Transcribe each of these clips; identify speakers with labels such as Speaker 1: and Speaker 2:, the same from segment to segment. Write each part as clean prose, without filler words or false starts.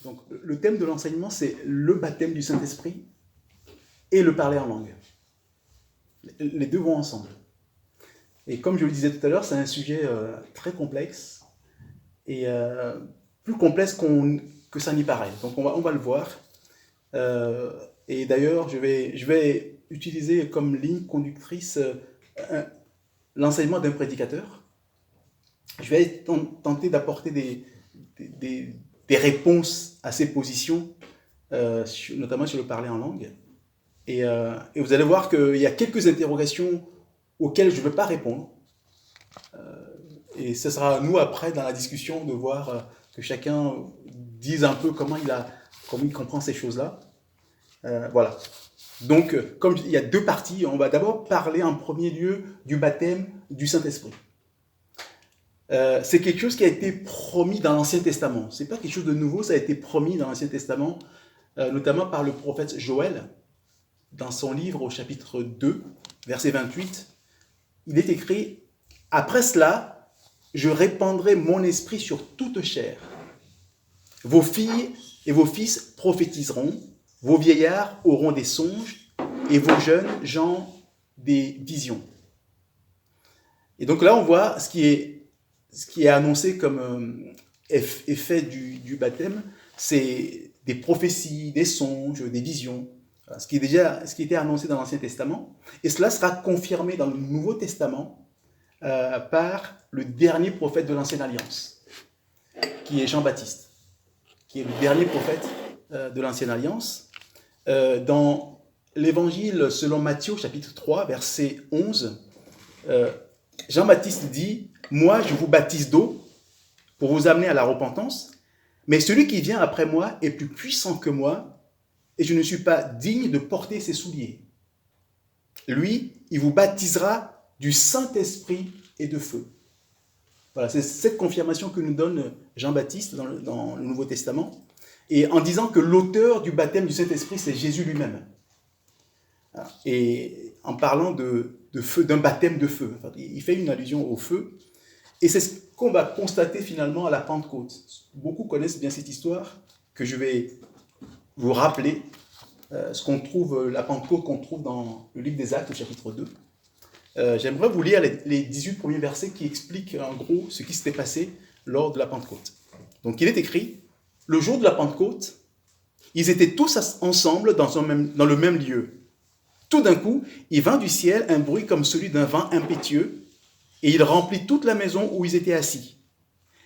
Speaker 1: Donc, le thème de l'enseignement, c'est le baptême du Saint-Esprit et le parler en langue. Les deux vont ensemble. Et comme je le disais tout à l'heure, c'est un sujet très complexe et plus complexe que ça n'y paraît. Donc, on va le voir. Et d'ailleurs, je vais utiliser comme ligne conductrice l'enseignement d'un prédicateur. Je vais tenter d'apporter des réponses à ces positions, notamment sur le parler en langue. Et vous allez voir qu'il y a quelques interrogations auxquelles je ne veux pas répondre. Et ce sera à nous, après, dans la discussion, de voir que chacun dise un peu comment il comprend ces choses-là. Voilà. Donc, comme il y a deux parties, on va d'abord parler en premier lieu du baptême du Saint-Esprit. C'est quelque chose qui a été promis dans l'Ancien Testament. Ce n'est pas quelque chose de nouveau, ça a été promis dans l'Ancien Testament, notamment par le prophète Joël, dans son livre au chapitre 2, verset 28. Il est écrit « Après cela, je répandrai mon esprit sur toute chair. Vos filles et vos fils prophétiseront, vos vieillards auront des songes, et vos jeunes gens des visions. » Et donc là, on voit ce qui est annoncé comme effet du baptême, c'est des prophéties, des songes, des visions, ce qui était annoncé dans l'Ancien Testament. Et cela sera confirmé dans le Nouveau Testament par le dernier prophète de l'Ancienne Alliance, qui est Jean-Baptiste, qui est le dernier prophète de l'Ancienne Alliance. Dans l'Évangile selon Matthieu, chapitre 3, verset 11, Jean-Baptiste dit « Moi, je vous baptise d'eau pour vous amener à la repentance, mais celui qui vient après moi est plus puissant que moi, et je ne suis pas digne de porter ses souliers. Lui, il vous baptisera du Saint-Esprit et de feu. » Voilà, c'est cette confirmation que nous donne Jean-Baptiste dans le Nouveau Testament, et en disant que l'auteur du baptême du Saint-Esprit, c'est Jésus lui-même. Et en parlant de feu, d'un baptême de feu, il fait une allusion au feu, et c'est ce qu'on va constater finalement à la Pentecôte. Beaucoup connaissent bien cette histoire, que je vais vous rappeler, ce qu'on trouve, la Pentecôte qu'on trouve dans le livre des Actes, au chapitre 2. J'aimerais vous lire les 18 premiers versets qui expliquent en gros ce qui s'était passé lors de la Pentecôte. Donc il est écrit, le jour de la Pentecôte, ils étaient tous ensemble dans le même lieu. Tout d'un coup, il vint du ciel un bruit comme celui d'un vent impétueux, et il remplit toute la maison où ils étaient assis.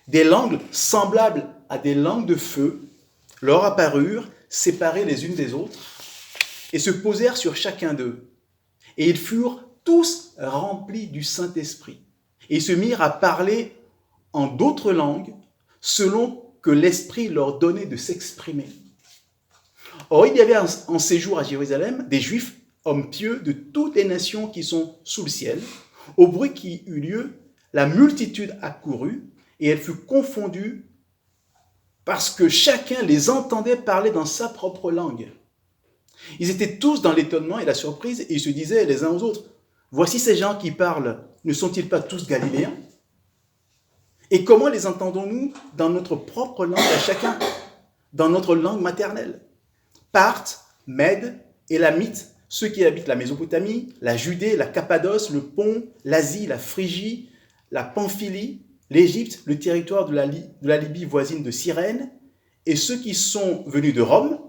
Speaker 1: Des langues semblables à des langues de feu leur apparurent, séparées les unes des autres, et se posèrent sur chacun d'eux. Et ils furent tous remplis du Saint-Esprit, et ils se mirent à parler en d'autres langues, selon que l'Esprit leur donnait de s'exprimer. Or, il y avait en séjour à Jérusalem des Juifs, hommes pieux de toutes les nations qui sont sous le ciel. Au bruit qui eut lieu, la multitude accourut, et elle fut confondue parce que chacun les entendait parler dans sa propre langue. Ils étaient tous dans l'étonnement et la surprise, et ils se disaient les uns aux autres, « Voici ces gens qui parlent, ne sont-ils pas tous galiléens? Et comment les entendons-nous dans notre propre langue à chacun, dans notre langue maternelle? Parthes, Mèdes, Élamites, ceux qui habitent la Mésopotamie, la Judée, la Cappadoce, le Pont, l'Asie, la Phrygie, la Pamphylie, l'Égypte, le territoire de la Libye voisine de Cyrène, et ceux qui sont venus de Rome,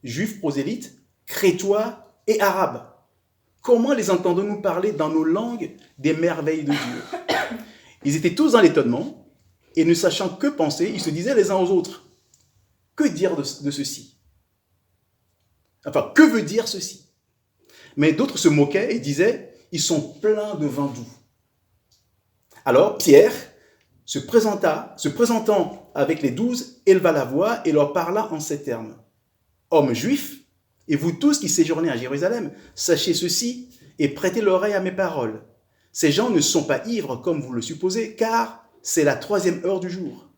Speaker 1: Juifs prosélytes, Crétois et Arabes. Comment les entendons-nous parler dans nos langues des merveilles de Dieu? Ils étaient tous dans l'étonnement, et ne sachant que penser, ils se disaient les uns aux autres, « Que dire de ceci ?» Enfin, que veut dire ceci? Mais d'autres se moquaient et disaient, ils sont pleins de vin doux. Alors Pierre se présentant avec les 12, éleva la voix et leur parla en ces termes. Hommes juifs, et vous tous qui séjournez à Jérusalem, sachez ceci et prêtez l'oreille à mes paroles. Ces gens ne sont pas ivres comme vous le supposez, car c'est la 3e heure du jour.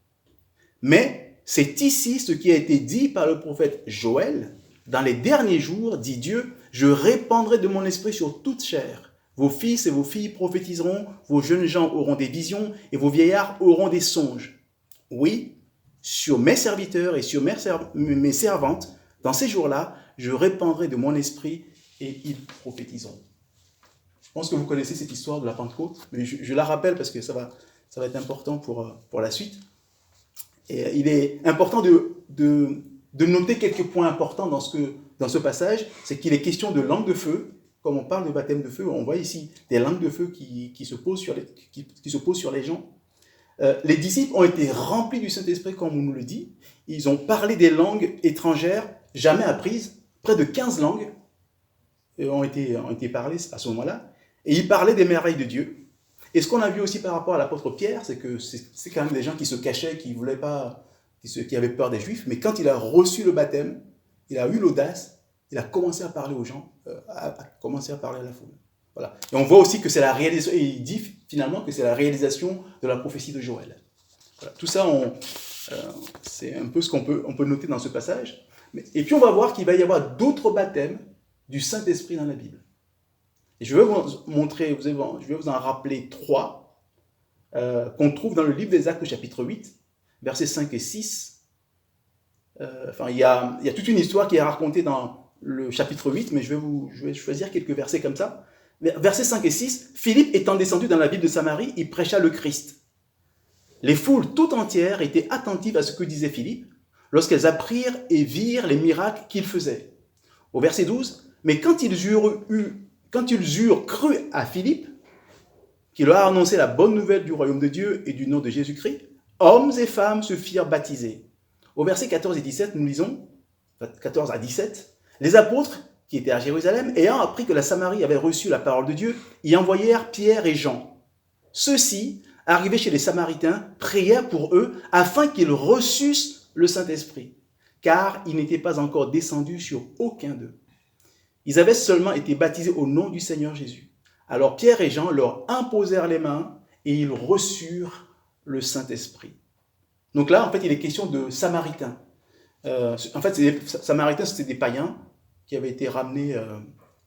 Speaker 1: Mais c'est ici ce qui a été dit par le prophète Joël. Dans les derniers jours, dit Dieu, je répandrai de mon esprit sur toute chair. Vos fils et vos filles prophétiseront, vos jeunes gens auront des visions et vos vieillards auront des songes. Oui, sur mes serviteurs et sur mes servantes. Dans ces jours-là, je répandrai de mon esprit et ils prophétiseront. Je pense que vous connaissez cette histoire de la Pentecôte, mais je la rappelle parce que ça va être important pour la suite. Et il est important de noter quelques points importants dans ce passage, c'est qu'il est question de langue de feu. Comme on parle de baptême de feu, on voit ici des langues de feu qui se posent sur les gens. Les disciples ont été remplis du Saint-Esprit, comme on nous le dit. Ils ont parlé des langues étrangères jamais apprises. Près de 15 langues ont été parlées à ce moment-là. Et ils parlaient des merveilles de Dieu. Et ce qu'on a vu aussi par rapport à l'apôtre Pierre, c'est que c'est quand même des gens qui se cachaient, qui voulaient pas, qui avaient peur des Juifs. Mais quand il a reçu le baptême, il a eu l'audace, il a commencé à parler aux gens, a commencé à parler à la foule. Voilà. Et on voit aussi que c'est la réalisation, et il dit finalement que c'est la réalisation de la prophétie de Joël. Voilà. Tout ça, c'est un peu ce qu'on peut noter dans ce passage. Et puis on va voir qu'il va y avoir d'autres baptêmes du Saint-Esprit dans la Bible. Et je vais vous montrer, je vais vous en rappeler 3 qu'on trouve dans le livre des Actes chapitre 8, versets 5 et 6. Il y a toute une histoire qui est racontée dans le chapitre 8, mais je vais choisir quelques versets comme ça. Versets 5 et 6, Philippe étant descendu dans la ville de Samarie, il prêcha le Christ. Les foules tout entières étaient attentives à ce que disait Philippe, lorsqu'elles apprirent et virent les miracles qu'il faisait. Au verset 12, mais quand ils eurent cru à Philippe, qui leur a annoncé la bonne nouvelle du royaume de Dieu et du nom de Jésus-Christ, hommes et femmes se firent baptiser. Au verset 14 et 17, nous lisons, 14 à 17, les apôtres, qui étaient à Jérusalem, ayant appris que la Samarie avait reçu la parole de Dieu, y envoyèrent Pierre et Jean. Ceux-ci, arrivés chez les Samaritains, prièrent pour eux afin qu'ils reçussent le Saint-Esprit, car il n'était pas encore descendu sur aucun d'eux. Ils avaient seulement été baptisés au nom du Seigneur Jésus. Alors Pierre et Jean leur imposèrent les mains et ils reçurent le Saint-Esprit. Donc là, en fait, il est question de Samaritains. Samaritains, c'était des païens qui avaient été ramenés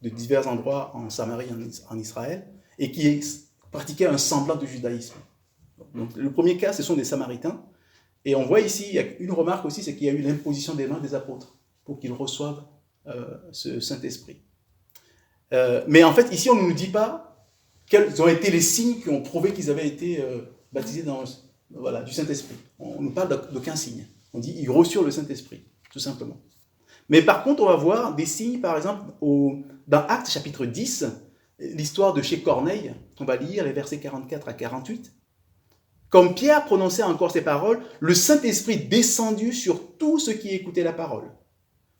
Speaker 1: de divers endroits en Samarie, en Israël, et qui pratiquaient un semblant de judaïsme. Donc, le premier cas, ce sont des Samaritains. Et on voit ici, il y a une remarque aussi, c'est qu'il y a eu l'imposition des mains des apôtres pour qu'ils reçoivent ce Saint-Esprit. Mais en fait, ici, on ne nous dit pas quels ont été les signes qui ont prouvé qu'ils avaient été baptisés du Saint-Esprit. On nous parle d'aucun signe. On dit ils reçurent le Saint-Esprit, tout simplement. Mais par contre, on va voir des signes, par exemple, dans Actes chapitre 10, l'histoire de chez Corneille. On va lire les versets 44 à 48. Comme Pierre prononçait encore ces paroles, le Saint-Esprit descendit sur tous ceux qui écoutaient la parole.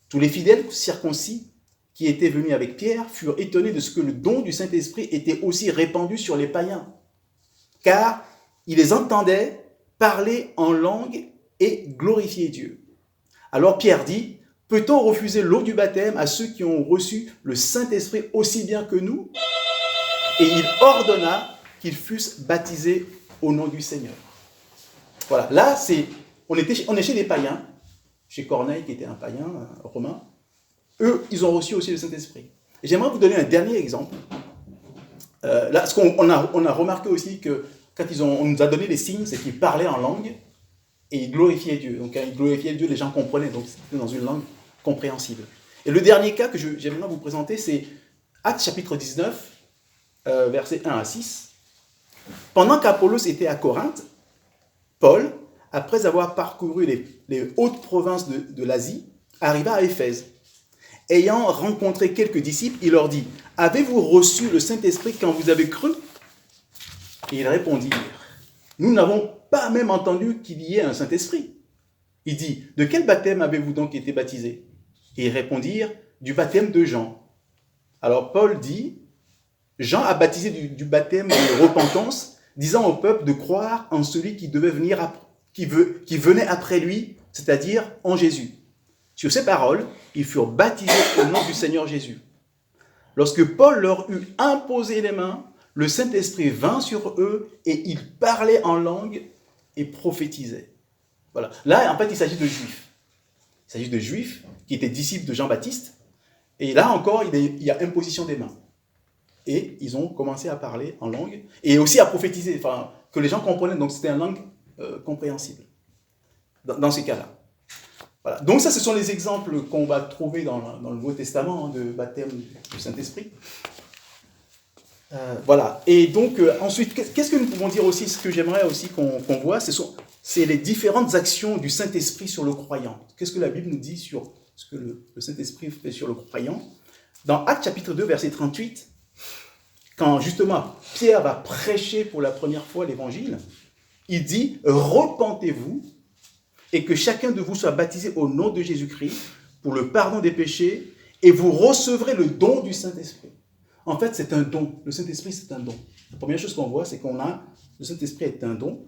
Speaker 1: Tous les fidèles circoncis qui étaient venus avec Pierre furent étonnés de ce que le don du Saint-Esprit était aussi répandu sur les païens, car ils les entendaient parler en langue et glorifier Dieu. Alors Pierre dit, peut-on refuser l'eau du baptême à ceux qui ont reçu le Saint-Esprit aussi bien que nous ? Et il ordonna qu'ils fussent baptisés au nom du Seigneur. Voilà, là, on est chez les païens, chez Corneille qui était un païen romain. Eux, ils ont reçu aussi le Saint-Esprit. Et j'aimerais vous donner un dernier exemple. Là, ce qu'on a remarqué aussi que quand on nous a donné les signes, c'est qu'ils parlaient en langue et ils glorifiaient Dieu. Donc quand ils glorifiaient Dieu, les gens comprenaient, donc c'était dans une langue compréhensible. Et le dernier cas que j'aimerais vous présenter, c'est Actes chapitre 19, versets 1 à 6. Pendant qu'Apollos était à Corinthe, Paul, après avoir parcouru les hautes provinces de l'Asie, arriva à Éphèse. Ayant rencontré quelques disciples, il leur dit, « Avez-vous reçu le Saint-Esprit quand vous avez cru ?» Et ils répondirent, « Nous n'avons pas même entendu qu'il y ait un Saint-Esprit. » Il dit, « De quel baptême avez-vous donc été baptisés ?» Et ils répondirent, « Du baptême de Jean. » Alors Paul dit, « Jean a baptisé du baptême de repentance, disant au peuple de croire en celui qui venait après lui, c'est-à-dire en Jésus. » Sur ces paroles, ils furent baptisés au nom du Seigneur Jésus. Lorsque Paul leur eut imposé les mains, le Saint-Esprit vint sur eux et ils parlaient en langue et prophétisaient. Voilà. Là, en fait, il s'agit de Juifs. Il s'agit de Juifs qui étaient disciples de Jean-Baptiste. Et là encore, il y a imposition des mains. Et ils ont commencé à parler en langue et aussi à prophétiser, que les gens comprenaient. Donc, c'était une langue compréhensible. dans ces cas-là. Voilà. Donc ça, ce sont les exemples qu'on va trouver dans le Nouveau Testament de baptême du Saint-Esprit. Voilà. Et donc, ensuite, qu'est-ce que nous pouvons dire aussi? Ce que j'aimerais aussi qu'on voit, c'est les différentes actions du Saint-Esprit sur le croyant. Qu'est-ce que la Bible nous dit sur ce que le Saint-Esprit fait sur le croyant? Dans Actes chapitre 2, verset 38, quand justement Pierre va prêcher pour la première fois l'évangile, il dit « Repentez-vous et que chacun de vous soit baptisé au nom de Jésus-Christ pour le pardon des péchés et vous recevrez le don du Saint-Esprit. » En fait, c'est un don. Le Saint-Esprit, c'est un don. La première chose qu'on voit, c'est le Saint-Esprit est un don.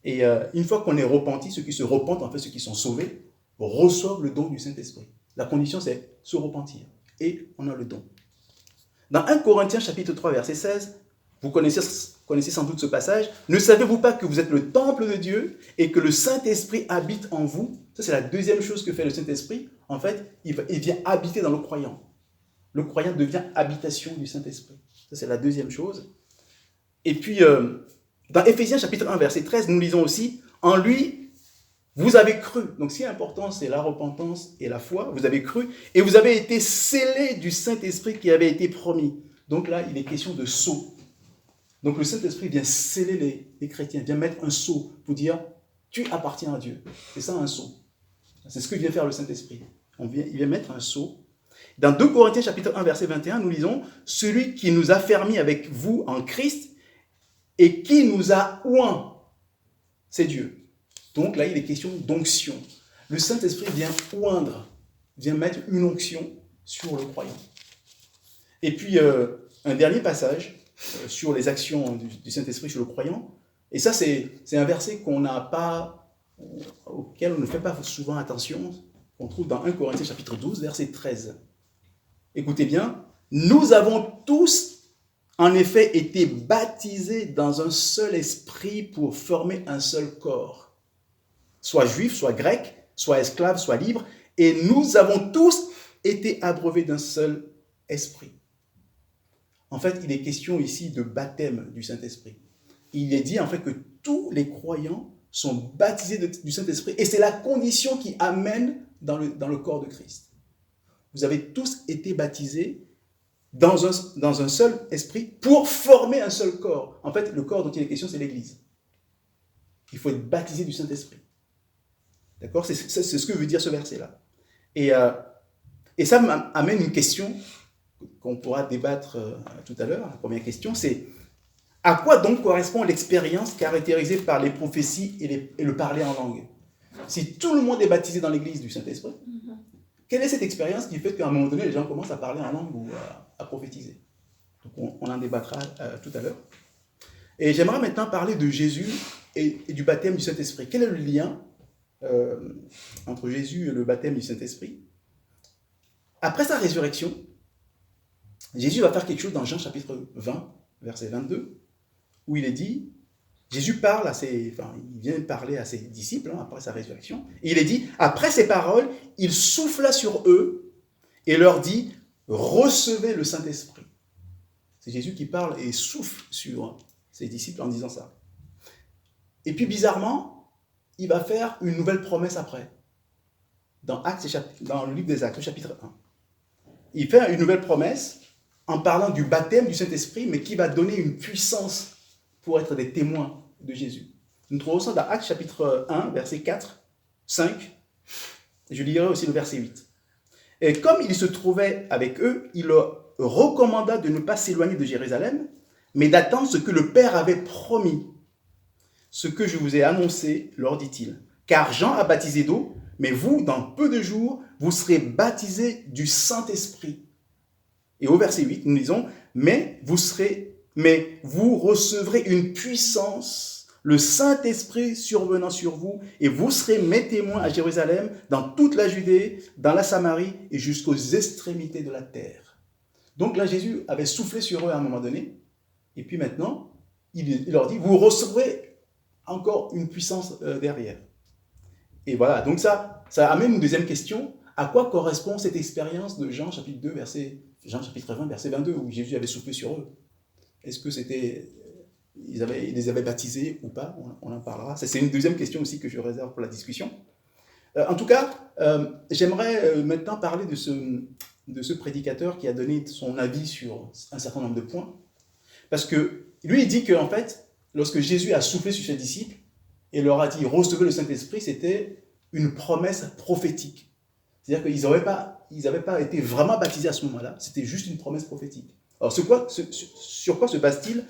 Speaker 1: Et une fois qu'on est repenti, ceux qui se repentent, en fait, ceux qui sont sauvés, reçoivent le don du Saint-Esprit. La condition, c'est se repentir. Et on a le don. Dans 1 Corinthiens chapitre 3, verset 16, vous connaissez sans doute ce passage. « Ne savez-vous pas que vous êtes le temple de Dieu et que le Saint-Esprit habite en vous ?» Ça, c'est la deuxième chose que fait le Saint-Esprit. En fait, il vient habiter dans le croyant. Le croyant devient habitation du Saint-Esprit. Ça, c'est la deuxième chose. Et puis, dans Éphésiens chapitre 1, verset 13, nous lisons aussi « En lui, vous avez cru. » Donc, ce qui est important, c'est la repentance et la foi. Vous avez cru et vous avez été scellés du Saint-Esprit qui avait été promis. Donc là, il est question de sceau. Donc le Saint-Esprit vient sceller les chrétiens, vient mettre un sceau pour dire « Tu appartiens à Dieu ». C'est ça un sceau. C'est ce que vient faire le Saint-Esprit. Il vient mettre un sceau. Dans 2 Corinthiens chapitre 1, verset 21, nous lisons « Celui qui nous a fermis avec vous en Christ et qui nous a oints, c'est Dieu. » Donc là, il est question d'onction. Le Saint-Esprit vient oindre, vient mettre une onction sur le croyant. Et puis, un dernier passage sur les actions du Saint-Esprit sur le croyant. Et ça, c'est un verset auquel on ne fait pas souvent attention, qu'on trouve dans 1 Corinthiens chapitre 12, verset 13. Écoutez bien, « Nous avons tous, en effet, été baptisés dans un seul esprit pour former un seul corps, soit juif, soit grec, soit esclave, soit libre, et nous avons tous été abreuvés d'un seul esprit. » En fait, il est question ici de baptême du Saint-Esprit. Il est dit en fait que tous les croyants sont baptisés du Saint-Esprit et c'est la condition qui amène dans le corps de Christ. Vous avez tous été baptisés dans un seul esprit pour former un seul corps. En fait, le corps dont il est question, c'est l'Église. Il faut être baptisé du Saint-Esprit. D'accord? C'est ce que veut dire ce verset-là. Et ça m'amène une question qu'on pourra débattre tout à l'heure. La première question, c'est à quoi donc correspond l'expérience caractérisée par les prophéties et le parler en langue? Si tout le monde est baptisé dans l'église du Saint-Esprit, quelle est cette expérience qui fait qu'à un moment donné, les gens commencent à parler en langue ou à prophétiser? Donc on en débattra tout à l'heure. Et j'aimerais maintenant parler de Jésus et du baptême du Saint-Esprit. Quel est le lien entre Jésus et le baptême du Saint-Esprit? Après sa résurrection, Jésus va faire quelque chose dans Jean chapitre 20, verset 22, où il est dit, Jésus parle il vient parler à ses disciples après sa résurrection, et il est dit, après ces paroles, il souffla sur eux et leur dit, recevez le Saint-Esprit. C'est Jésus qui parle et souffle sur ses disciples en disant ça. Et puis bizarrement, il va faire une nouvelle promesse après, dans le livre des Actes, chapitre 1. Il fait une nouvelle promesse en parlant du baptême du Saint-Esprit, mais qui va donner une puissance pour être des témoins de Jésus. Nous trouvons ça dans Actes chapitre 1, verset 4, 5. Je lirai aussi le verset 8. Et comme il se trouvait avec eux, il leur recommanda de ne pas s'éloigner de Jérusalem, mais d'attendre ce que le Père avait promis. Ce que je vous ai annoncé, leur dit-il. Car Jean a baptisé d'eau, mais vous, dans peu de jours, vous serez baptisés du Saint-Esprit. Et au verset 8, nous lisons, mais vous recevrez une puissance, le Saint-Esprit survenant sur vous, et vous serez mes témoins à Jérusalem, dans toute la Judée, dans la Samarie, et jusqu'aux extrémités de la terre. Donc là, Jésus avait soufflé sur eux à un moment donné, et puis maintenant, il leur dit, vous recevrez encore une puissance derrière. Et voilà, donc ça amène une deuxième question. À quoi correspond cette expérience de Jean chapitre 20, verset 22, où Jésus avait soufflé sur eux? Est-ce que c'était ils les avaient baptisés ou pas, on en parlera. C'est une deuxième question aussi que je réserve pour la discussion. En tout cas, j'aimerais maintenant parler de ce prédicateur qui a donné son avis sur un certain nombre de points. Parce que lui, il dit qu'en fait, lorsque Jésus a soufflé sur ses disciples et leur a dit « recevez le Saint-Esprit », c'était une promesse prophétique. C'est-à-dire qu'ils n'avaient pas été vraiment baptisés à ce moment-là, c'était juste une promesse prophétique. Alors, sur quoi se base-t-il?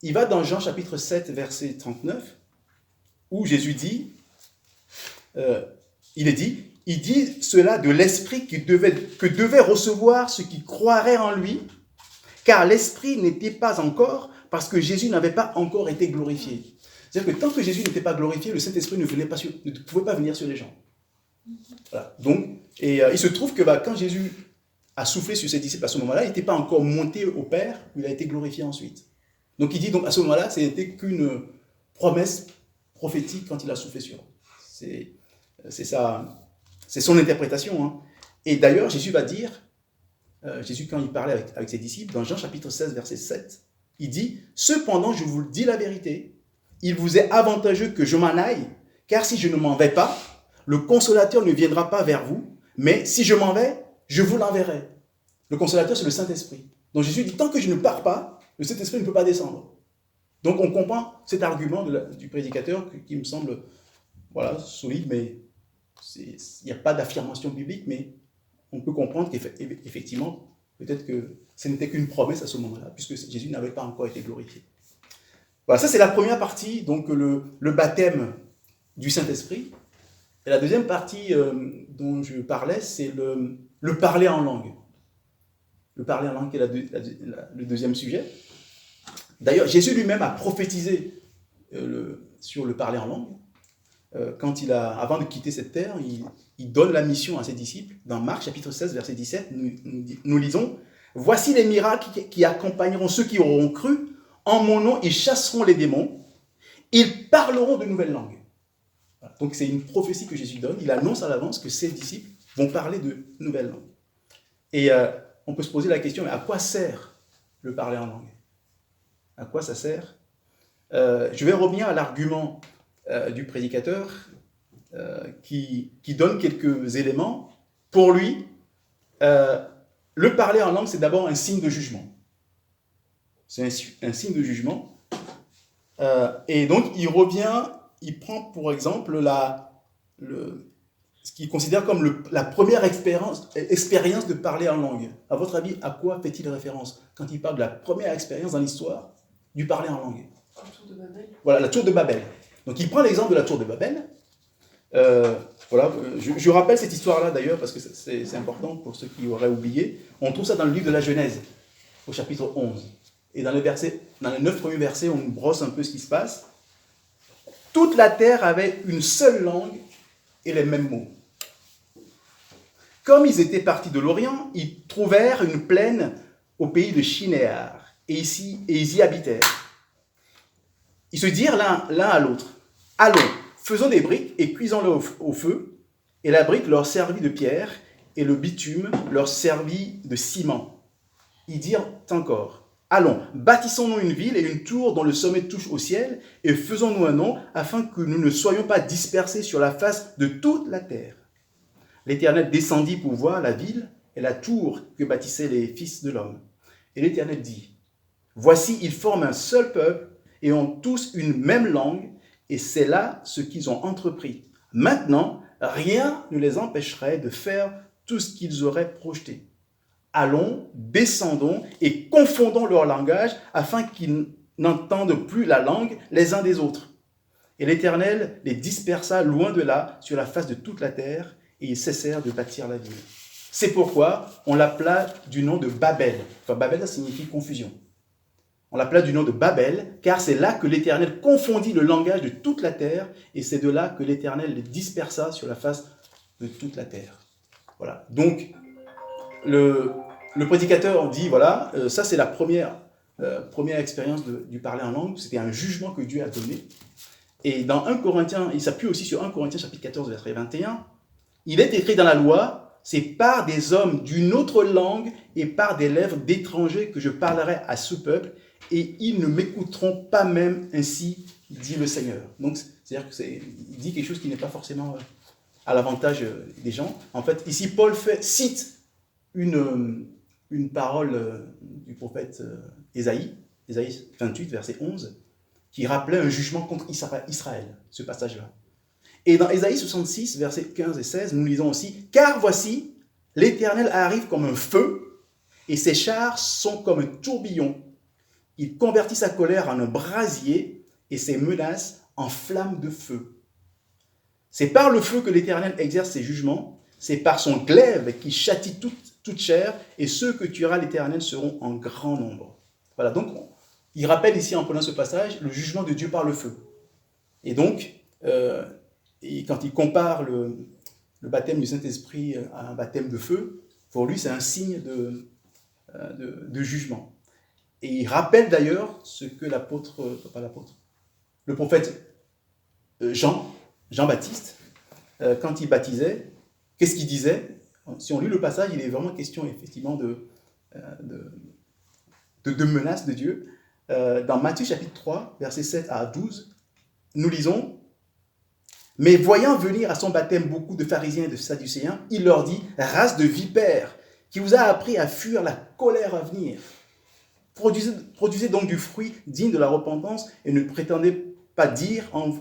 Speaker 1: Il va dans Jean chapitre 7, verset 39, où Jésus dit, il dit cela de l'Esprit que devait recevoir ceux qui croiraient en lui, car l'Esprit n'était pas encore, parce que Jésus n'avait pas encore été glorifié. C'est-à-dire que tant que Jésus n'était pas glorifié, le Saint-Esprit ne pouvait pas venir sur les gens. Voilà. Donc, il se trouve que quand Jésus a soufflé sur ses disciples à ce moment-là, il n'était pas encore monté au Père, il a été glorifié ensuite. Donc il dit, donc à ce moment-là, ce n'était qu'une promesse prophétique quand il a soufflé sur eux. C'est son interprétation. Hein. Et d'ailleurs, Jésus va dire, Jésus quand il parlait avec ses disciples, dans Jean chapitre 16, verset 7, il dit, « Cependant, je vous le dis la vérité, il vous est avantageux que je m'en aille, car si je ne m'en vais pas, le consolateur ne viendra pas vers vous, mais si je m'en vais, je vous l'enverrai. » Le consolateur, c'est le Saint-Esprit. Donc Jésus dit, tant que je ne pars pas, le Saint-Esprit ne peut pas descendre. Donc on comprend cet argument du prédicateur qui me semble solide, mais il n'y a pas d'affirmation biblique, mais on peut comprendre qu'effectivement, peut-être que ce n'était qu'une promesse à ce moment-là, puisque Jésus n'avait pas encore été glorifié. Voilà, ça c'est la première partie, donc le baptême du Saint-Esprit. Et la deuxième partie dont je parlais, c'est le parler en langue. Le parler en langue qui est le deuxième sujet. D'ailleurs, Jésus lui-même a prophétisé sur le parler en langue. Avant de quitter cette terre, il donne la mission à ses disciples. Dans Marc chapitre 16, verset 17, nous lisons « Voici les miracles qui accompagneront ceux qui auront cru. En mon nom, ils chasseront les démons. Ils parleront de nouvelles langues. » Donc c'est une prophétie que Jésus donne. Il annonce à l'avance que ses disciples vont parler de nouvelles langues. Et on peut se poser la question, mais à quoi sert le parler en langue? À quoi ça sert? Je vais revenir à l'argument du prédicateur qui donne quelques éléments. Pour lui, le parler en langue, c'est d'abord un signe de jugement. C'est un signe de jugement. Et donc, il prend pour exemple ce qu'il considère comme la première expérience de parler en langue. À votre avis, à quoi fait-il référence quand il parle de la première expérience dans l'histoire du parler en langue?
Speaker 2: La tour de Babel.
Speaker 1: Voilà, la tour de Babel. Donc il prend l'exemple de la tour de Babel. Je rappelle cette histoire-là d'ailleurs parce que c'est important pour ceux qui auraient oublié. On trouve ça dans le livre de la Genèse, au chapitre 11. Et dans les 9 premiers versets, on brosse un peu ce qui se passe. Toute la terre avait une seule langue et les mêmes mots. Comme ils étaient partis de l'Orient, ils trouvèrent une plaine au pays de Shinéar, et ils y habitèrent. Ils se dirent l'un à l'autre, « Allons, faisons des briques et cuisons-les au feu. » Et la brique leur servit de pierre, et le bitume leur servit de ciment. Ils dirent encore, « Allons, bâtissons-nous une ville et une tour dont le sommet touche au ciel, et faisons-nous un nom, afin que nous ne soyons pas dispersés sur la face de toute la terre. » L'Éternel descendit pour voir la ville et la tour que bâtissaient les fils de l'homme. Et l'Éternel dit, « Voici, ils forment un seul peuple et ont tous une même langue, et c'est là ce qu'ils ont entrepris. Maintenant, rien ne les empêcherait de faire tout ce qu'ils auraient projeté. Allons, descendons et confondons leur langage afin qu'ils n'entendent plus la langue les uns des autres. » Et l'Éternel les dispersa loin de là sur la face de toute la terre, et ils cessèrent de bâtir la ville. C'est pourquoi on l'appela du nom de Babel. Enfin, Babel, ça signifie confusion. On l'appela du nom de Babel, car c'est là que l'Éternel confondit le langage de toute la terre, et c'est de là que l'Éternel les dispersa sur la face de toute la terre. Voilà. Donc, le prédicateur dit, voilà, ça c'est la première expérience du parler en langue. C'était un jugement que Dieu a donné. Et dans 1 Corinthiens, il s'appuie aussi sur 1 Corinthiens chapitre 14, verset 21, il est écrit dans la loi, c'est par des hommes d'une autre langue et par des lèvres d'étrangers que je parlerai à ce peuple, et ils ne m'écouteront pas même, ainsi dit le Seigneur. Donc, c'est-à-dire qu'il dit quelque chose qui n'est pas forcément à l'avantage des gens. En fait, ici, Paul cite une parole du prophète Ésaïe 28, verset 11, qui rappelait un jugement contre Israël, ce passage-là. Et dans Ésaïe 66, versets 15 et 16, nous lisons aussi « Car voici, l'Éternel arrive comme un feu, et ses chars sont comme un tourbillon. Il convertit sa colère en un brasier, et ses menaces en flammes de feu. C'est par le feu que l'Éternel exerce ses jugements, c'est par son glaive qui châtie toute chair, et ceux que tuera l'Éternel seront en grand nombre. » Voilà, donc il rappelle ici, en prenant ce passage, le jugement de Dieu par le feu. Et donc, quand il compare le baptême du Saint-Esprit à un baptême de feu, pour lui, c'est un signe de jugement. Et il rappelle d'ailleurs ce que le prophète Jean-Baptiste, quand il baptisait, qu'est-ce qu'il disait? Si on lit le passage, il est vraiment question effectivement de menaces de Dieu. Dans Matthieu chapitre 3, versets 7 à 12, nous lisons « Mais voyant venir à son baptême beaucoup de pharisiens et de sadducéens, il leur dit, race de vipères, qui vous a appris à fuir la colère à venir. Produisez donc du fruit digne de la repentance et ne prétendez pas dire en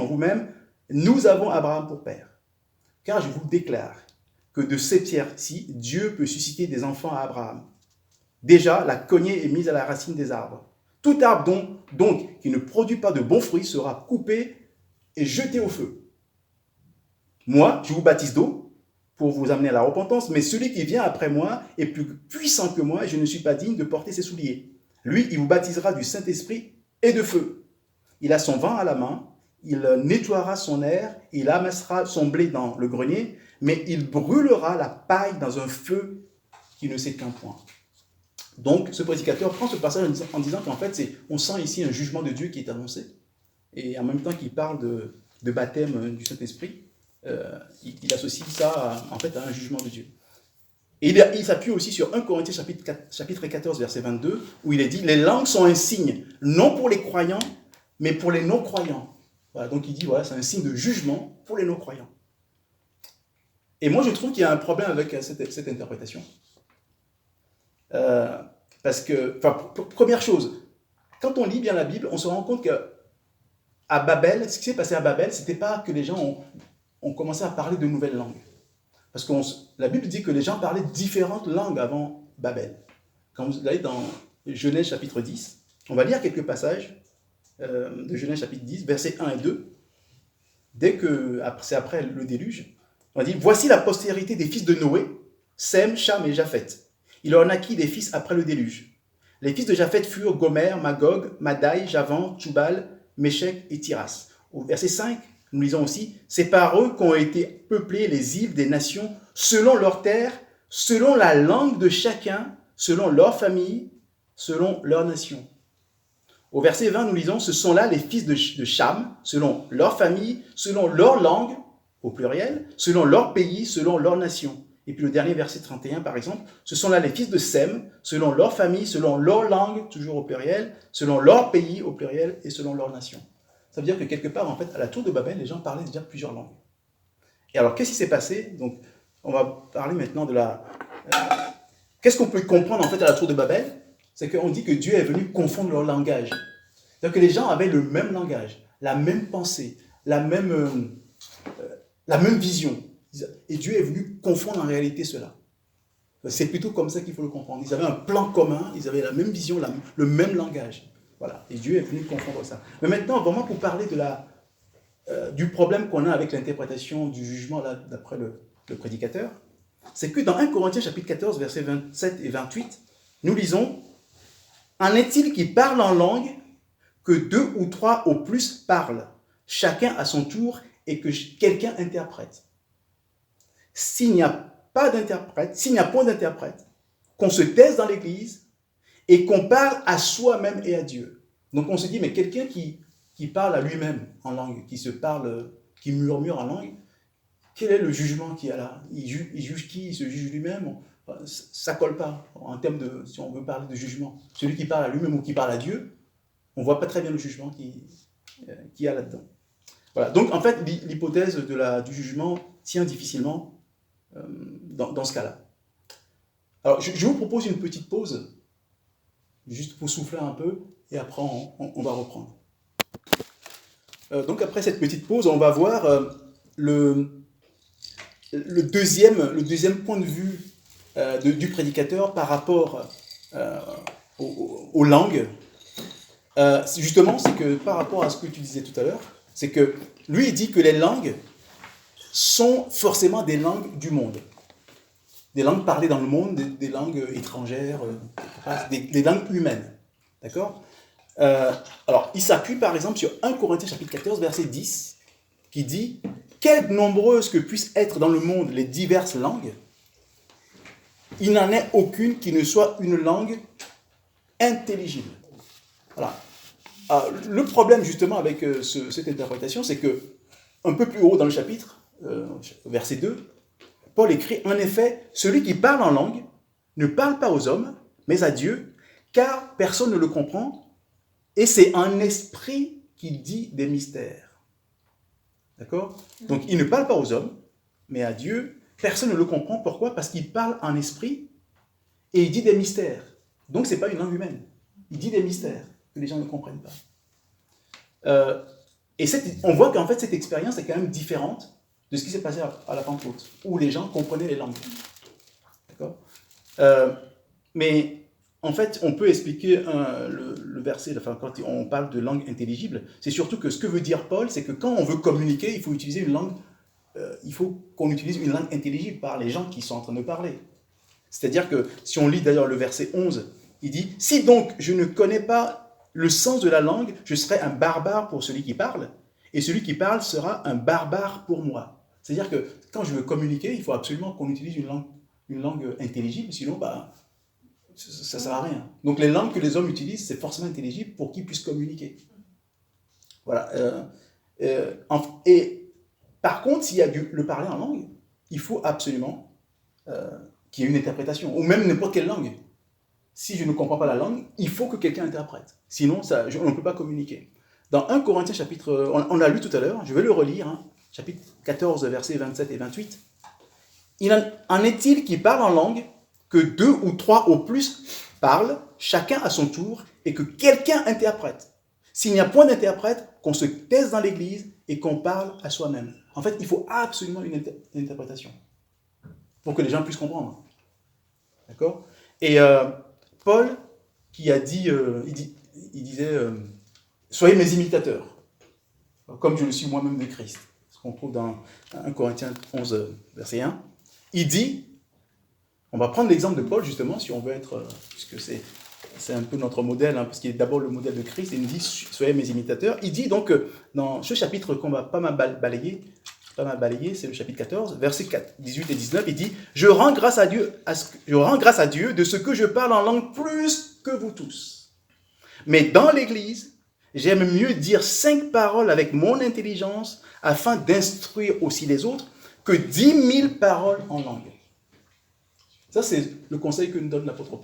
Speaker 1: vous-même, nous avons Abraham pour père. Car je vous déclare que de ces pierres-ci, Dieu peut susciter des enfants à Abraham. Déjà, la cognée est mise à la racine des arbres. Tout arbre donc qui ne produit pas de bons fruits sera coupé et jeté au feu. Moi, je vous baptise d'eau pour vous amener à la repentance, mais celui qui vient après moi est plus puissant que moi et je ne suis pas digne de porter ses souliers. Lui, il vous baptisera du Saint-Esprit et de feu. Il a son vin à la main, il nettoiera son aire, il amassera son blé dans le grenier, mais il brûlera la paille dans un feu qui ne s'éteint point. Donc, ce prédicateur prend ce passage en disant qu'en fait, on sent ici un jugement de Dieu qui est annoncé. Et en même temps qu'il parle de baptême du Saint-Esprit, il associe ça en fait à un jugement de Dieu. Et il s'appuie aussi sur 1 Corinthiens chapitre 14, verset 22, où il est dit « Les langues sont un signe, non pour les croyants, mais pour les non-croyants. » Voilà, donc il dit, voilà, c'est un signe de jugement pour les non-croyants. Et moi, je trouve qu'il y a un problème avec cette interprétation. Parce que, première chose, quand on lit bien la Bible, on se rend compte qu'à Babel, ce qui s'est passé à Babel, ce n'était pas que les gens ont commencé à parler de nouvelles langues. Parce que la Bible dit que les gens parlaient différentes langues avant Babel. Quand vous allez dans Genèse chapitre 10, on va lire quelques passages de Genèse chapitre 10, versets 1 et 2. C'est après le déluge, on dit « Voici la postérité des fils de Noé, Sem, Cham et Japheth. Il en naquit des fils après le déluge. Les fils de Japheth furent Gomer, Magog, Madai, Javan, Tubal, Méchec et Tiras. » Au verset 5, nous lisons aussi « C'est par eux qu'ont été peuplées les îles des nations, selon leurs terres, selon la langue de chacun, selon leur famille, selon leur nation. » Au verset 20, nous lisons « Ce sont là les fils de Cham, selon leur famille, selon leur langue, au pluriel, selon leur pays, selon leur nation. » Et puis le dernier verset 31, par exemple, « Ce sont là les fils de Sem, selon leur famille, selon leur langue, toujours au pluriel, selon leur pays, au pluriel, et selon leur nation. » Ça veut dire que quelque part, en fait, à la tour de Babel, les gens parlaient déjà plusieurs langues. Et alors, qu'est-ce qui s'est passé? Donc, on va parler maintenant de qu'est-ce qu'on peut comprendre, en fait, à la tour de Babel? C'est qu'on dit que Dieu est venu confondre leur langage. C'est-à-dire que les gens avaient le même langage, la même pensée, la même vision. Et Dieu est venu confondre en réalité cela. C'est plutôt comme ça qu'il faut le comprendre. Ils avaient un plan commun, ils avaient la même vision, le même langage. Voilà. Et Dieu est venu confondre ça. Mais maintenant, vraiment pour parler du problème qu'on a avec l'interprétation du jugement là, d'après le prédicateur, c'est que dans 1 Corinthiens chapitre 14, versets 27 et 28, nous lisons « En est-il qui parle en langue que 2 ou 3 au plus parlent, chacun à son tour, et que quelqu'un interprète. S'il n'y a pas d'interprète, s'il n'y a point d'interprète, qu'on se taise dans l'église et qu'on parle à soi-même et à Dieu. » Donc on se dit, mais quelqu'un qui parle à lui-même en langue, qui murmure en langue, quel est le jugement qu'il y a là? Il juge qui? Il se juge lui-même? ça ne colle pas en termes de, si on veut parler de jugement. Celui qui parle à lui-même ou qui parle à Dieu, on ne voit pas très bien le jugement qu'il y a là-dedans. Voilà. Donc, en fait, l'hypothèse du jugement tient difficilement dans ce cas-là. Alors, je vous propose une petite pause, juste pour souffler un peu, et après, on va reprendre. Donc, après cette petite pause, on va voir le deuxième point de vue du prédicateur par rapport aux langues. Justement, c'est que par rapport à ce que tu disais tout à l'heure, c'est que lui, il dit que les langues sont forcément des langues du monde. Des langues parlées dans le monde, des langues étrangères, des langues humaines. D'accord ? Alors, il s'appuie par exemple sur 1 Corinthiens chapitre 14, verset 10, qui dit « Quelles nombreuses que puissent être dans le monde les diverses langues, il n'en est aucune qui ne soit une langue intelligible. » Voilà. Le problème justement avec cette interprétation, c'est que un peu plus haut dans le chapitre, verset 2, Paul écrit « En effet, celui qui parle en langue ne parle pas aux hommes, mais à Dieu, car personne ne le comprend, et c'est un esprit qui dit des mystères. » D'accord ? Donc il ne parle pas aux hommes, mais à Dieu, personne ne le comprend. Pourquoi ? Parce qu'il parle en esprit et il dit des mystères. Donc ce n'est pas une langue humaine. Il dit des mystères que les gens ne comprennent pas. Et on voit qu'en fait cette expérience est quand même différente de ce qui s'est passé à la Pentecôte, où les gens comprenaient les langues. D'accord ? Mais en fait, on peut expliquer le verset, enfin, quand on parle de langue intelligible, c'est surtout que ce que veut dire Paul, c'est que quand on veut communiquer, il faut utiliser une langue, il faut qu'on utilise une langue intelligible par les gens qui sont en train de parler. C'est-à-dire que, si on lit d'ailleurs le verset 11, il dit « Si donc je ne connais pas le sens de la langue, je serai un barbare pour celui qui parle, et celui qui parle sera un barbare pour moi. » C'est-à-dire que quand je veux communiquer, il faut absolument qu'on utilise une langue intelligible, sinon ça ne sert à rien. Donc les langues que les hommes utilisent, c'est forcément intelligible pour qu'ils puissent communiquer. Voilà. Et par contre, s'il y a le parler en langue, il faut absolument qu'il y ait une interprétation, ou même n'importe quelle langue. Si je ne comprends pas la langue, il faut que quelqu'un interprète. Sinon, on ne peut pas communiquer. Dans 1 Corinthiens chapitre, on l'a lu tout à l'heure, je vais le relire, chapitre 14, versets 27 et 28. En est-il qui parle en langue, que 2 ou 3 au plus parlent, chacun à son tour, et que quelqu'un interprète. S'il n'y a point d'interprète, qu'on se taise dans l'église et qu'on parle à soi-même. En fait, il faut absolument une interprétation pour que les gens puissent comprendre. D'accord ? Et Paul, qui a dit, il disait, soyez mes imitateurs, comme je le suis moi-même de Christ. Ce qu'on trouve dans 1 Corinthiens 11, verset 1. Il dit, on va prendre l'exemple de Paul justement, si on veut être, puisque c'est un peu notre modèle, parce qu'il est d'abord le modèle de Christ, et il nous dit, soyez mes imitateurs. Il dit donc, dans ce chapitre qu'on va pas mal balayer, c'est le chapitre 14, versets 18 et 19, il dit, je rends grâce à Dieu de ce que je parle en langue plus que vous tous. Mais dans l'Église, j'aime mieux dire 5 paroles avec mon intelligence afin d'instruire aussi les autres que 10 000 paroles en langue. Ça, c'est le conseil que nous donne l'apôtre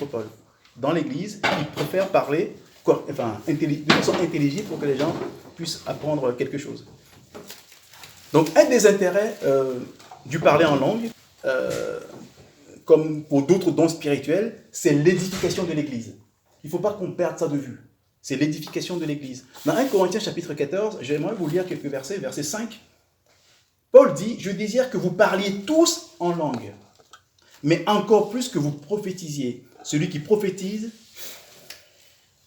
Speaker 1: Paul. Dans l'Église, il préfère parler de façon intelligible pour que les gens puissent apprendre quelque chose. Donc, un des intérêts du parler en langue, comme pour d'autres dons spirituels, c'est l'édification de l'Église. Il ne faut pas qu'on perde ça de vue. C'est l'édification de l'Église. Dans 1 Corinthiens chapitre 14, j'aimerais vous lire quelques versets, verset 5. Paul dit, « Je désire que vous parliez tous en langue, mais encore plus que vous prophétisiez. Celui qui prophétise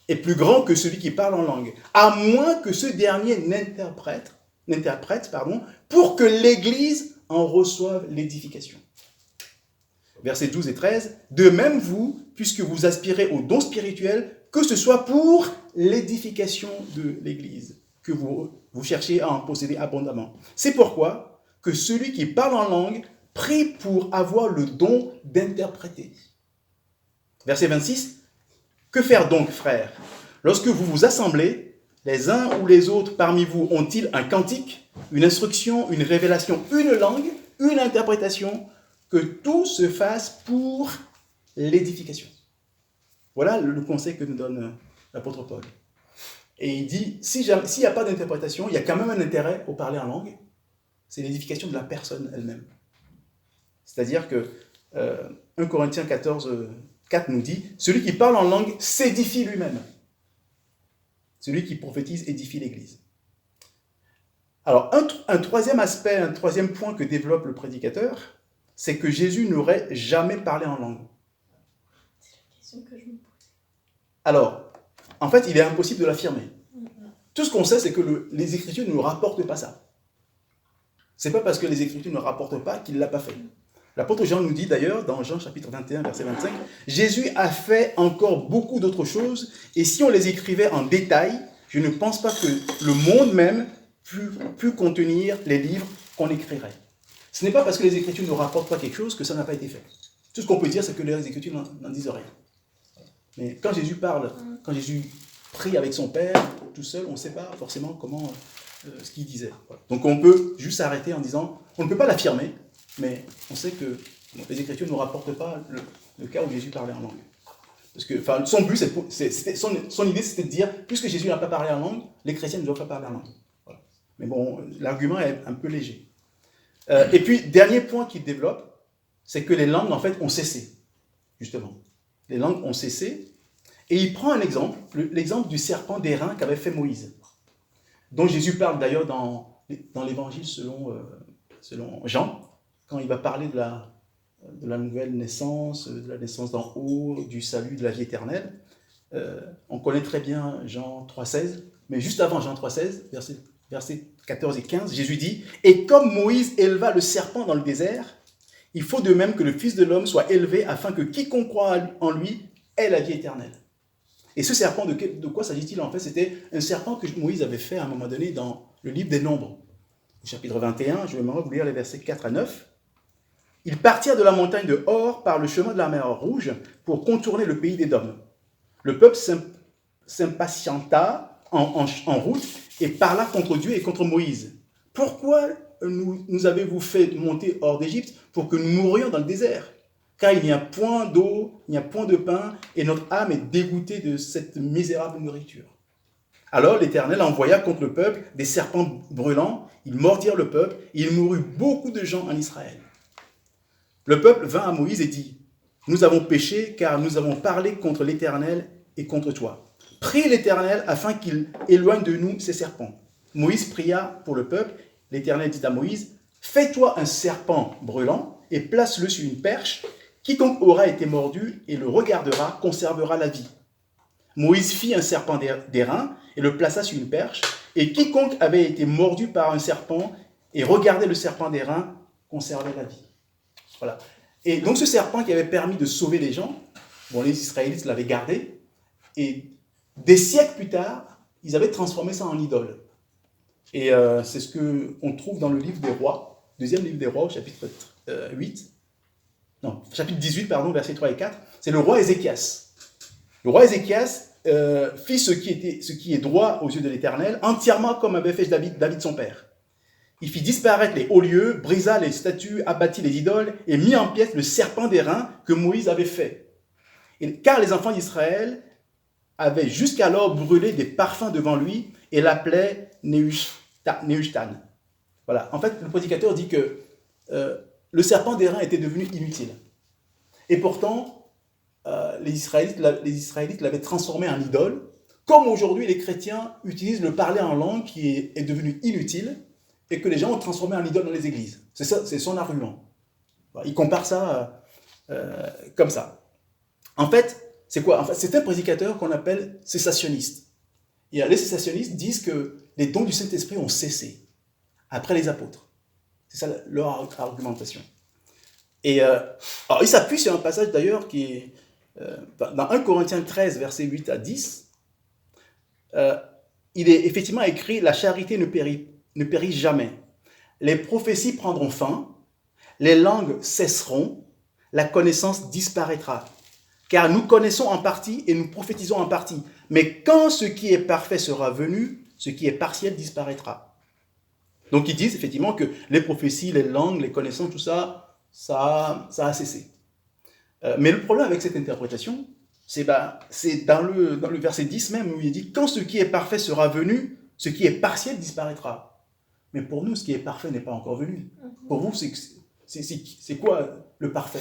Speaker 1: est plus grand que celui qui parle en langue, à moins que ce dernier n'interprète, pour que l'Église en reçoive l'édification. » Versets 12 et 13. « De même vous, puisque vous aspirez aux dons spirituels, que ce soit pour l'édification de l'Église, que vous cherchez à en posséder abondamment. C'est pourquoi que celui qui parle en langue prie pour avoir le don d'interpréter. » Verset 26. « Que faire donc, frères ? Lorsque vous vous assemblez, les uns ou les autres parmi vous ont-ils un cantique, une instruction, une révélation, une langue, une interprétation ? que tout se fasse pour l'édification. Voilà le conseil que nous donne l'apôtre Paul. Et il dit, s'il n'y a pas d'interprétation, il y a quand même un intérêt au parler en langue, c'est l'édification de la personne elle-même. C'est-à-dire que 1 Corinthiens 14, 4 nous dit, celui qui parle en langue s'édifie lui-même. Celui qui prophétise édifie l'Église. Alors, un troisième aspect, un troisième point que développe le prédicateur, c'est que Jésus n'aurait jamais parlé en langue.
Speaker 2: C'est la question que je me pose.
Speaker 1: Alors, en fait, il est impossible de l'affirmer. Tout ce qu'on sait, c'est que les Écritures ne nous rapportent pas ça. C'est pas parce que les Écritures ne rapportent pas qu'il ne l'a pas fait. L'apôtre Jean nous dit d'ailleurs, dans Jean chapitre 21, verset 25, « Jésus a fait encore beaucoup d'autres choses, et si on les écrivait en détail, je ne pense pas que le monde même pût contenir les livres qu'on écrirait. » Ce n'est pas parce que les Écritures ne rapportent pas quelque chose que ça n'a pas été fait. Tout ce qu'on peut dire, c'est que les Écritures n'en disent rien. Mais quand Jésus parle, quand Jésus prie avec son Père, tout seul, on ne sait pas forcément comment ce qu'il disait. Voilà. Donc on peut juste s'arrêter en disant, on ne peut pas l'affirmer, mais on sait que les Écritures ne nous rapportent pas le cas où Jésus parlait en langue. Parce que son but, son idée, c'était de dire, puisque Jésus n'a pas parlé en langue, les chrétiens ne doivent pas parler en langue. Voilà. Mais bon, l'argument est un peu léger. Et puis, dernier point qu'il développe, c'est que les langues, en fait, ont cessé, justement. Les langues ont cessé. Et il prend un exemple, l'exemple du serpent d'airain qu'avait fait Moïse, dont Jésus parle d'ailleurs dans l'évangile selon Jean, quand il va parler de la nouvelle naissance, de la naissance d'en haut, du salut, de la vie éternelle. On connaît très bien Jean 3,16, mais juste avant Jean 3,16, versets 14 et 15, Jésus dit « Et comme Moïse éleva le serpent dans le désert, il faut de même que le Fils de l'homme soit élevé afin que quiconque croit en lui ait la vie éternelle. » Et ce serpent, de quoi s'agit-il en fait? C'était un serpent que Moïse avait fait à un moment donné dans le livre des Nombres. Au chapitre 21, je vais maintenant vous lire les versets 4 à 9. « Ils partirent de la montagne de Hor par le chemin de la mer Rouge pour contourner le pays d'Édom. Le peuple s'impatienta en route et parla contre Dieu et contre Moïse. « Pourquoi nous avez-vous fait monter hors d'Égypte pour que nous mourions dans le désert? Car il n'y a point d'eau, il n'y a point de pain, et notre âme est dégoûtée de cette misérable nourriture. » Alors l'Éternel envoya contre le peuple des serpents brûlants, ils mordirent le peuple, et il mourut beaucoup de gens en Israël. Le peuple vint à Moïse et dit, « Nous avons péché, car nous avons parlé contre l'Éternel et contre toi. Prie l'Éternel afin qu'il éloigne de nous ces serpents. » Moïse pria pour le peuple. L'Éternel dit à Moïse, « Fais-toi un serpent brûlant et place-le sur une perche. Quiconque aura été mordu et le regardera conservera la vie. » Moïse fit un serpent d'airain et le plaça sur une perche. Et quiconque avait été mordu par un serpent et regardait le serpent d'airain conservait la vie. Voilà. Et donc ce serpent qui avait permis de sauver les gens, bon, les Israélites l'avaient gardé. Et des siècles plus tard, ils avaient transformé ça en idole. Et c'est ce qu'on trouve dans le livre des rois, deuxième livre des rois, au chapitre 18, versets 3 et 4. C'est le roi Ézéchias. Le roi Ézéchias fit ce qui est droit aux yeux de l'Éternel, entièrement comme avait fait David son père. Il fit disparaître les hauts lieux, brisa les statues, abattit les idoles et mit en pièces le serpent d'airain que Moïse avait fait. Car les enfants d'Israël avaient jusqu'alors brûlé des parfums devant lui et l'appelaient Nehushtan. Voilà. En fait, le prédicateur dit que le serpent d'airain était devenu inutile. Et pourtant, les Israélites l'avaient transformé en idole, comme aujourd'hui les chrétiens utilisent le parler en langue qui est devenu inutile et que les gens ont transformé en idole dans les églises. C'est ça, c'est son argument. Il compare ça comme ça. En fait, c'est quoi? En fait, c'est un prédicateur qu'on appelle cessationniste. Et les cessationnistes disent que les dons du Saint-Esprit ont cessé après les apôtres. C'est ça leur argumentation. Et alors, il s'appuie sur un passage d'ailleurs qui est dans 1 Corinthiens 13, versets 8 à 10. Il est effectivement écrit « La charité ne périt jamais. Les prophéties prendront fin, les langues cesseront, la connaissance disparaîtra. Car nous connaissons en partie et nous prophétisons en partie. Mais quand ce qui est parfait sera venu, ce qui est partiel disparaîtra. » Donc ils disent effectivement que les prophéties, les langues, les connaissances, tout ça, ça a cessé. Mais le problème avec cette interprétation, c'est dans le verset 10 même où il dit « Quand ce qui est parfait sera venu, ce qui est partiel disparaîtra. » Mais pour nous, ce qui est parfait n'est pas encore venu. Pour vous, c'est quoi le parfait?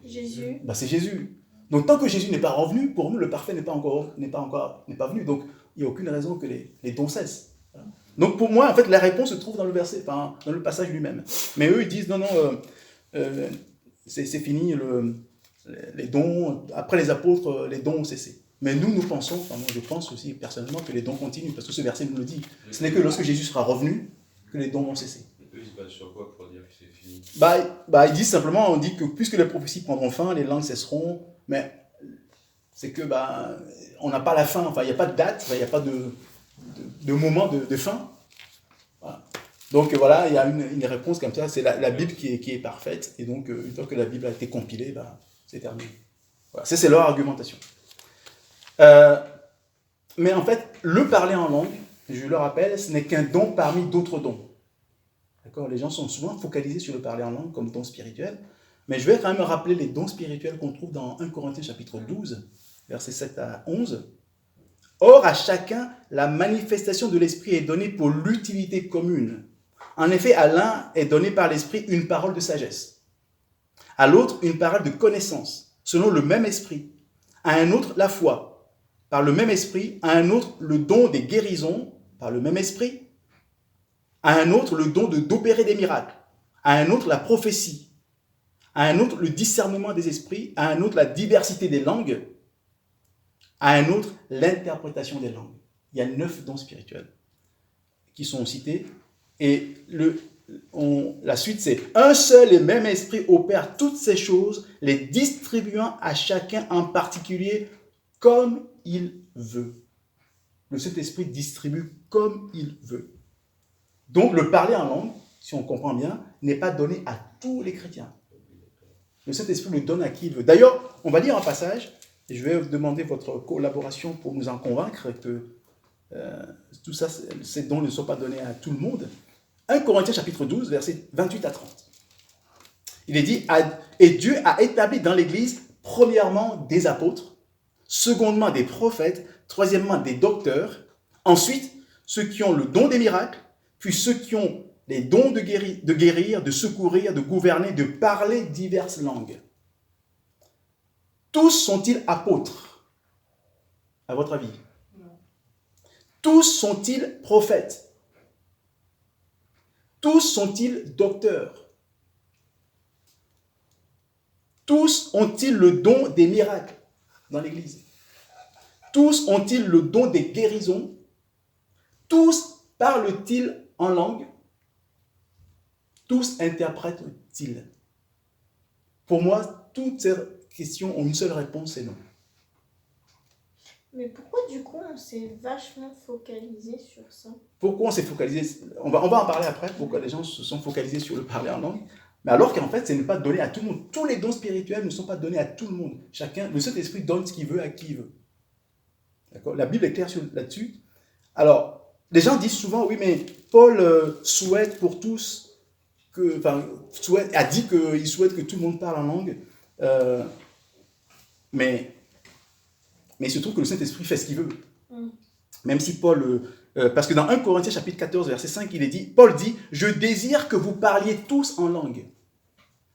Speaker 2: Jésus.
Speaker 1: C'est Jésus. Donc tant que Jésus n'est pas revenu, pour nous, le parfait n'est pas venu. Donc il n'y a aucune raison que les dons cessent. Donc pour moi, en fait, la réponse se trouve dans le verset, dans le passage lui-même. Mais eux, ils disent non, c'est fini, les dons, après les apôtres, les dons ont cessé. Mais nous pensons, moi je pense aussi personnellement que les dons continuent, parce que ce verset nous le dit. Ce n'est que lorsque Jésus sera revenu que les dons vont cesser.
Speaker 3: Eux, ils se basent sur quoi pour dire que c'est fini?
Speaker 1: Ils disent simplement, on dit que puisque les prophéties prendront fin, les langues cesseront, mais c'est que on n'a pas la fin, il n'y a pas de date, il n'y a pas de moment de fin. Voilà. Donc voilà, il y a une réponse comme ça, c'est la Bible qui est parfaite, et donc une fois que la Bible a été compilée, c'est terminé. Voilà. Ça, c'est leur argumentation. Mais en fait, le parler en langue, je le rappelle, ce n'est qu'un don parmi d'autres dons. D'accord ? Les gens sont souvent focalisés sur le parler en langue comme don spirituel, mais je vais quand même rappeler les dons spirituels qu'on trouve dans 1 Corinthiens chapitre 12, versets 7 à 11. Or, à chacun, la manifestation de l'Esprit est donnée pour l'utilité commune. En effet, à l'un est donné par l'Esprit une parole de sagesse, à l'autre une parole de connaissance, selon le même Esprit, à un autre la foi, par le même Esprit, à un autre le don des guérisons, par le même Esprit, à un autre le don d'opérer des miracles, à un autre la prophétie, à un autre le discernement des esprits, à un autre la diversité des langues, à un autre l'interprétation des langues. Il y a 9 dons spirituels qui sont cités, et la suite c'est « Un seul et même esprit opère toutes ces choses, les distribuant à chacun en particulier comme il veut. » Le Saint-Esprit distribue comme il veut. Donc le parler en langue, si on comprend bien, n'est pas donné à tous les chrétiens. Le Saint-Esprit le donne à qui il veut. D'ailleurs, on va lire un passage, et je vais vous demander votre collaboration pour nous en convaincre que tout ça, ces dons ne sont pas donnés à tout le monde. 1 Corinthiens chapitre 12, versets 28 à 30. Il est dit, et Dieu a établi dans l'Église, premièrement des apôtres, secondement des prophètes, troisièmement des docteurs, ensuite ceux qui ont le don des miracles, puis ceux qui ont les dons de guérir, de secourir, de gouverner, de parler diverses langues. Tous sont-ils apôtres, à votre avis?
Speaker 2: Non.
Speaker 1: Tous sont-ils prophètes? Tous sont-ils docteurs? Tous ont-ils le don des miracles dans l'Église? Tous ont-ils le don des guérisons? Tous parlent-ils en langue? Tous interprètent-ils? Pour moi, toutes ces questions ont une seule réponse, c'est non.
Speaker 2: Mais pourquoi du coup on s'est vachement focalisé sur ça?
Speaker 1: Pourquoi on s'est focalisé? On va en parler après, pourquoi les gens se sont focalisés sur le parler en langue. Mais alors qu'en fait, ce n'est pas donné à tout le monde. Tous les dons spirituels ne sont pas donnés à tout le monde. Le Saint-Esprit donne ce qu'il veut à qui il veut. D'accord? La Bible est claire là-dessus. Alors, les gens disent souvent, oui, mais Paul souhaite pour tous, a dit qu'il souhaite que tout le monde parle en langue. Mais il se trouve que le Saint-Esprit fait ce qu'il veut. Même si Paul... parce que dans 1 Corinthiens chapitre 14, verset 5, Paul dit « Je désire que vous parliez tous en langue,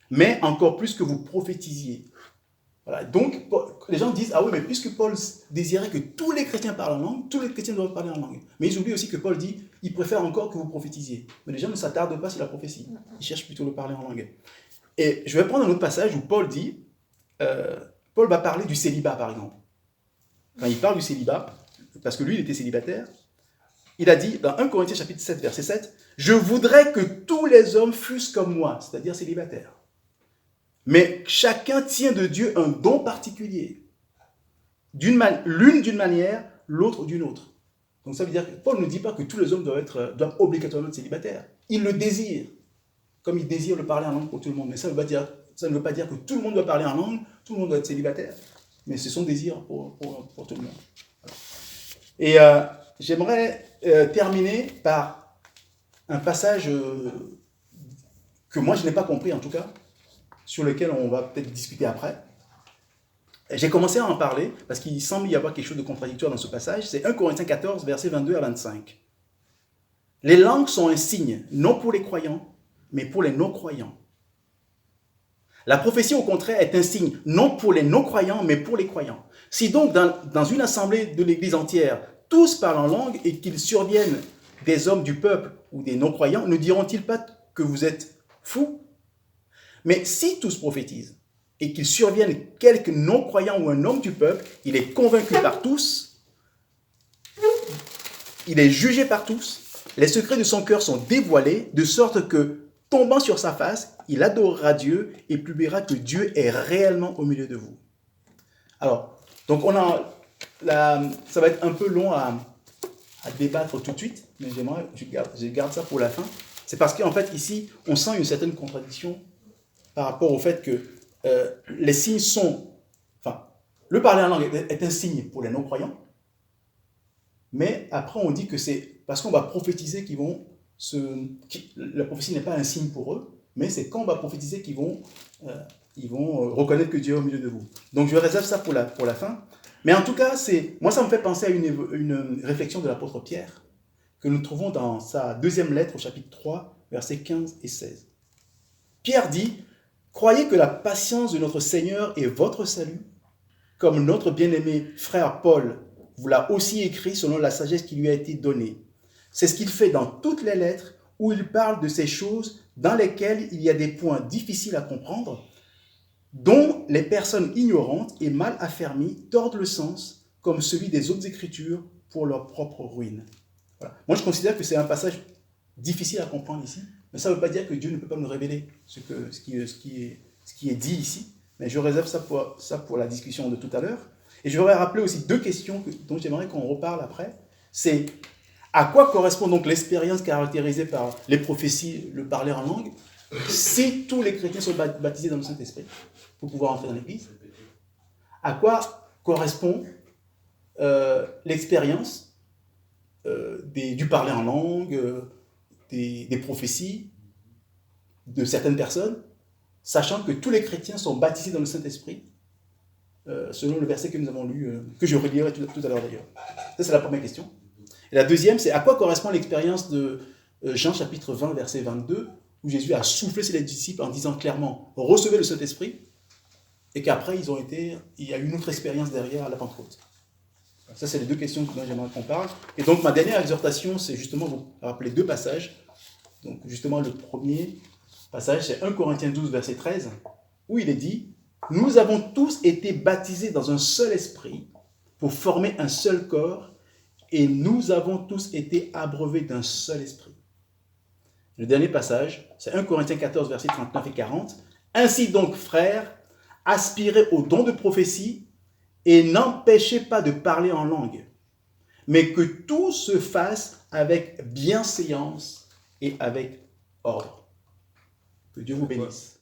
Speaker 1: mais encore plus que vous prophétisiez. » Voilà. Donc, les gens disent « Ah oui, mais puisque Paul désirait que tous les chrétiens parlent en langue, tous les chrétiens doivent parler en langue. » Mais ils oublient aussi que Paul dit « Il préfère encore que vous prophétisiez. » Mais les gens ne s'attardent pas sur la prophétie. Ils cherchent plutôt le parler en langue. Et je vais prendre un autre passage où Paul dit... Paul va parler du célibat, par exemple. Quand il parle du célibat, parce que lui, il était célibataire, il a dit, dans 1 Corinthiens chapitre 7, verset 7, « Je voudrais que tous les hommes fussent comme moi, c'est-à-dire célibataires. Mais chacun tient de Dieu un don particulier, l'une d'une manière, l'autre d'une autre. » Donc ça veut dire que Paul ne dit pas que tous les hommes doivent obligatoirement être célibataires. Il le désire, comme il désire le parler en langue pour tout le monde. Mais ça ne veut pas dire que tout le monde doit parler en langue, tout le monde doit être célibataire. Mais c'est son désir pour tout le monde. Et j'aimerais terminer par un passage que moi je n'ai pas compris en tout cas. sur lequel on va peut-être discuter après. J'ai commencé à en parler parce qu'il semble y avoir quelque chose de contradictoire dans ce passage. C'est 1 Corinthiens 14, versets 22 à 25. Les langues sont un signe, non pour les croyants, mais pour les non-croyants. La prophétie, au contraire, est un signe, non pour les non-croyants, mais pour les croyants. Si donc, dans une assemblée de l'Église entière, tous parlent en langue et qu'ils surviennent des hommes du peuple ou des non-croyants, ne diront-ils pas que vous êtes fous? Mais si tous prophétisent et qu'il survienne quelque non-croyant ou un homme du peuple, il est convaincu par tous, il est jugé par tous, les secrets de son cœur sont dévoilés, de sorte que, tombant sur sa face, il adorera Dieu et publiera que Dieu est réellement au milieu de vous. Alors, donc ça va être un peu long à débattre tout de suite, mais je garde ça pour la fin. C'est parce qu'en fait, ici, on sent une certaine contradiction par rapport au fait que les signes sont... Enfin, le parler en langue est un signe pour les non-croyants, mais après, on dit que c'est parce qu'on va prophétiser qu'ils vont la prophétie n'est pas un signe pour eux, mais c'est quand on va prophétiser qu'ils vont reconnaître que Dieu est au milieu de vous. Donc, je réserve ça pour la fin. Mais en tout cas, moi, ça me fait penser à une réflexion de l'apôtre Pierre que nous trouvons dans sa deuxième lettre au chapitre 3, versets 15 et 16. Pierre dit « Croyez que la patience de notre Seigneur est votre salut, comme notre bien-aimé frère Paul vous l'a aussi écrit selon la sagesse qui lui a été donnée. C'est ce qu'il fait dans toutes les lettres où il parle de ces choses dans lesquelles il y a des points difficiles à comprendre, dont les personnes ignorantes et mal affermies tordent le sens, comme celui des autres Écritures, pour leur propre ruine. » Voilà. Moi, je considère que c'est un passage difficile à comprendre ici, mais ça ne veut pas dire que Dieu ne peut pas nous révéler ce qui est dit ici, mais je réserve ça pour la discussion de tout à l'heure. Et je voudrais rappeler aussi deux questions dont j'aimerais qu'on reparle après. C'est à quoi correspond donc l'expérience caractérisée par les prophéties, le parler en langue, si tous les chrétiens sont baptisés dans le Saint-Esprit pour pouvoir entrer dans l'Église? À quoi correspond l'expérience du parler en langue, des prophéties de certaines personnes, sachant que tous les chrétiens sont baptisés dans le Saint-Esprit, selon le verset que nous avons lu, que je relirai tout à l'heure d'ailleurs. Ça, c'est la première question. Et la deuxième, c'est à quoi correspond l'expérience de Jean chapitre 20, verset 22, où Jésus a soufflé sur les disciples en disant clairement « Recevez le Saint-Esprit », et qu'après, il y a eu une autre expérience derrière à la Pentecôte. Ça, c'est les deux questions dont j'aimerais qu'on parle. Et donc, ma dernière exhortation, c'est justement vous rappeler deux passages. Donc, justement, le premier passage, c'est 1 Corinthiens 12, verset 13, où il est dit « Nous avons tous été baptisés dans un seul esprit pour former un seul corps, et nous avons tous été abreuvés d'un seul esprit. » Le dernier passage, c'est 1 Corinthiens 14, versets 39 et 40. « Ainsi donc, frères, aspirez au don de prophétie et n'empêchez pas de parler en langue, mais que tout se fasse avec bienséance et avec ordre. » Que Dieu vous bénisse.